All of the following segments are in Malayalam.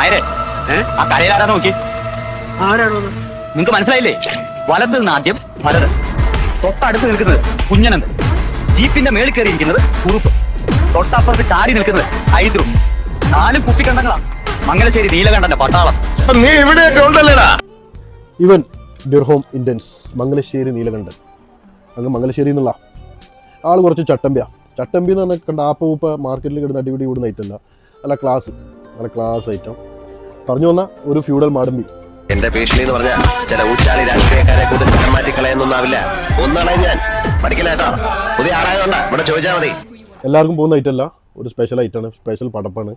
ആരെ ആ കരയിലാരാ നോക്കി? ആരാണോ? നിങ്ങക്ക് മനസ്സിലായില്ലേ? വലത്ത് നിന്ന് ആദ്യം ഭരതൻ, തൊട്ടടുത്ത് നിൽക്കുന്നത് കുഞ്ഞനന്ത്, ജീപ്പിന്റെ മേളിൽ കയറിയിരിക്കുന്നത് കുറുപ്പ്, തൊട്ടപ്പുറത്ത് ചാടി നിൽക്കുന്നത് ഹൈദ്രു. 4 കുപ്പിക്കണ്ടങ്ങളാ മംഗലശ്ശേരി നീലകണ്ഠന്റെ പട്ടാളം. നീ ഇവിടെയൊക്കെ ഉണ്ടല്ലേടാ. ഇവൻ ഡ്യൂർഹോം ഇന്റൻസ് മംഗലശ്ശേരി നീലകണ്ഠൻ. അങ്ങ് മംഗലശ്ശേരി എന്നുള്ള ആൾ കുറച്ച് ചട്ടമ്പിയാ. ചട്ടമ്പി എന്ന് പറഞ്ഞാൽ കണ്ട ആപ്പ ഉപ്പ മാർക്കറ്റിൽ കിടന്ന് അടിപിടി കൂടുന്ന ഐറ്റം അല്ല, നല്ല ക്ലാസ് ഐറ്റം. പറഞ്ഞു വന്ന ഒരു ഫ്യൂഡൽ മാടമ്പി. എന്റെ ഭീഷണി എന്ന് പറഞ്ഞാൽ ചില ഊച്ചാളി രാഷ്ട്രീയക്കാരെ കൂടി സ്ഥലം മാറ്റി കളയുന്നൊന്നാവില്ല. ഒന്നാണ് ഞാൻ പഠിക്കില്ലാട്ടോ. പുതിയ ആളായതുകൊണ്ടാ ഇവിടെ ചോദിച്ചാൽ മതി. എല്ലാവർക്കും പോകുന്ന ഐറ്റം അല്ല, ഒരു സ്പെഷ്യൽ ഐറ്റമാണ്, സ്പെഷ്യൽ പടപ്പാണ്.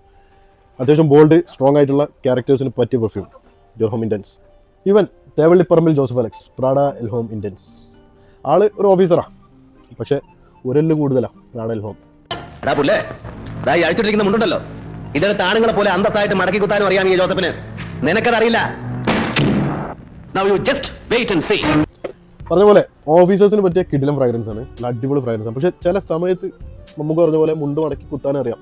അത്യാവശ്യം ബോൾഡ് സ്ട്രോങ് ആയിട്ടുള്ള ക്യാരക്ടേഴ്സിന് പറ്റിയ പെർഫ്യൂം ഡ്യൂർഹോം ഇന്റൻസ്. ഇവൻ Thevallyparambil Joseph Alex, Prada L'Homme intense. ആള് ഒരു ഓഫീസറാ, പക്ഷെ ഒരെല്ലും കൂടുതലാണ് പ്രാഡ എൽഹോം. പുല്ലേ ഈ അഴിച്ചിട്ടിരിക്കുന്ന മുണ്ടുണ്ടല്ലോ, ഇതെടുത്ത് ആണുങ്ങളെ പോലെ അന്തസ്സായിട്ട് മടക്കി കുത്താനും അറിയാം ഈ ജോസഫിന്. നിനക്കതറിയില്ല. Now you just wait and see. പറഞ്ഞ പോലെ ഓഫീസേഴ്സിന് പറ്റിയ കിടിലം ഫ്രാഗ്രൻസ് ആണ്, അടിപൊളി ഫ്രാഗ്രൻസ് ആണ്. പക്ഷെ ചില സമയത്ത് നമുക്ക് പറഞ്ഞ പോലെ മുണ്ട് മടക്കി കുത്താനും അറിയാം.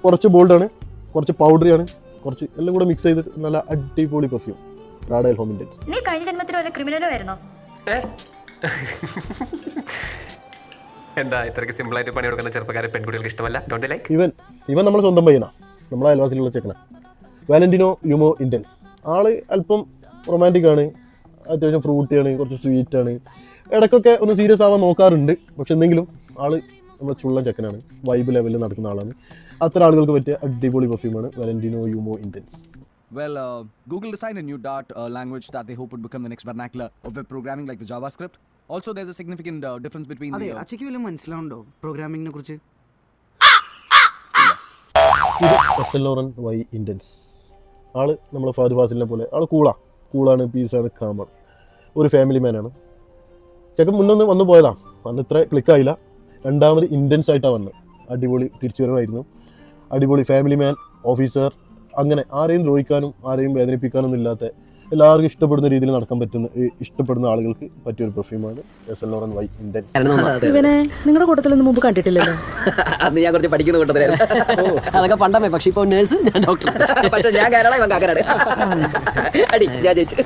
കുറച്ച് ബോൾഡാണ്, കുറച്ച് പൗഡറിയാണ്, കുറച്ച് എല്ലാം കൂടെ മിക്സ് ചെയ്ത് നല്ല അടിപൊളി പെർഫ്യൂം പ്രാഡ എൽഹോം ഇന്റൻസ്. നീ കഴിഞ്ഞ ജന്മത്തിൽ വല്ല ക്രിമിനലോ ആയിരുന്നോ? എന്താ ഇത്രയ്ക്ക് സിമ്പിൾ ആയിട്ട് പണി കൊടുക്കുന്ന ചെറുപ്പക്കാരെ പെൺകുട്ടികൾക്ക് ഇഷ്ടമല്ല? Don't like? ഇവൻ നമ്മുടെ സ്വന്തം പയ്യനാ, നമ്മളെ അയൽവാസിലുള്ള ചെക്കന. വാലന്റിനോ യുമോ ഇന്റൻസ്. ആള് അല്പം റൊമാൻറ്റിക് ആണ്, അത്യാവശ്യം ഫ്രൂട്ടിയാണ്, കുറച്ച് സ്വീറ്റ് ആണ്. ഇടയ്ക്കൊക്കെ ഒന്ന് സീരിയസ് ആവാൻ നോക്കാറുണ്ട്, പക്ഷെ എന്തെങ്കിലും ആള് നമ്മുടെ ചുള്ളൻ ചെക്കനാണ്, വൈബ് ലെവലിൽ നടക്കുന്ന ആളാണ്. അത്ര ആളുകൾക്ക് പറ്റിയ അടിപൊളി പെർഫ്യൂമാണ് വാലന്റിനോ യുമോ intense. Well, Google designed a new Dart language that they hope would become the next vernacular of web programming like the JavaScript. Also, there's a significant difference between അതെ, അച്ഛയ്ക്ക് വല്ലതും മനസ്സിലാവുണ്ടോ പ്രോഗ്രാമിങ്ങിനെ കുറിച്ച്? ഇത് എസ് ലോറൻ വൈ ഇന്റൻസ്. ആള് നമ്മളെ ഫാദ് ഫാസിലിനെ പോലെ ആള് കൂളാണ്, പീസാണ്, കാമാണ്, ഒരു ഫാമിലി മാനാണ്. ചെക്കൻ മുന്നൊന്ന് വന്നു പോയതാണ്, അന്ന് ഇത്ര ക്ലിക്കായില്ല. രണ്ടാമത് ഇന്റൻസ് ആയിട്ടാണ് വന്നത്. അടിപൊളി തിരിച്ചുവരവായിരുന്നു. അടിപൊളി ഫാമിലി മാൻ, ഓഫീസർ, അങ്ങനെ ആരെയും ദ്രോഹിക്കാനും ആരെയും വേദനിപ്പിക്കാനൊന്നും ഇല്ലാത്ത, എല്ലാവർക്കും ഇഷ്ടപ്പെടുന്ന രീതിയിൽ നടക്കാൻ പറ്റുന്ന, ഇഷ്ടപ്പെടുന്ന ആളുകൾക്ക് പറ്റിയൊരു പെർഫ്യൂമാണ് എസ് ലോറൻ വൈ ഇന്റൻസ്. ഇവനെ നിങ്ങളുടെ കൂട്ടത്തിലൊന്നും മുമ്പ് കണ്ടിട്ടില്ലല്ലോ. അന്ന് ഞാൻ കുറച്ച് പഠിക്കുന്ന കൂട്ടത്തിലായിരുന്നു. അതൊക്കെ പണ്ടമേ. പക്ഷെ ഇപ്പൊ നേഴ്സ്, ഞാൻ ഡോക്ടർ. പക്ഷെ ഞാൻ കാരാണ്, ഇവൻ കാക്കനാണ്. അടി ഞാൻ ജയിച്ചു.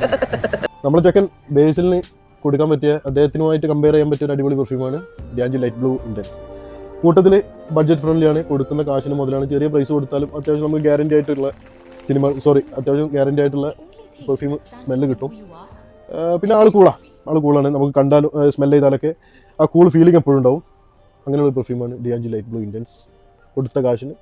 നമ്മുടെ ചെക്കൻ ബേസിലിന് കൊടുക്കാൻ പറ്റിയ, അദ്ദേഹത്തിനുമായിട്ട് കമ്പയർ ചെയ്യാൻ പറ്റിയ ഒരു അടിപൊളി പെർഫ്യൂമാണ് ഡിയാഞ്ചി ലൈറ്റ് ബ്ലൂ ഇന്റൻസ്. കൂട്ടത്തിൽ ബഡ്ജറ്റ് ഫ്രണ്ട്ലിയാണ്, കൊടുക്കുന്ന കാശിന് മുതലാണ്. ചെറിയ പ്രൈസ് കൊടുത്താലും അത്യാവശ്യം നമുക്ക് ഗ്യാരണ്ടി ആയിട്ടുള്ള അത്യാവശ്യം ഗ്യാരണ്ടി ആയിട്ടുള്ള പെർഫ്യൂം സ്മെല്ല് കിട്ടും. പിന്നെ ആൾ കൂളാണ്, നമുക്ക് കണ്ടാലും സ്മെല്ല് ചെയ്താലൊക്കെ ആ കൂൾ ഫീലിംഗ് എപ്പോഴും ഉണ്ടാവും. അങ്ങനെയുള്ള പെർഫ്യൂമാണ് ഡിയാഞ്ചി ലൈറ്റ് ബ്ലൂ ഇന്റൻസ്. കൊടുത്ത കാശിന്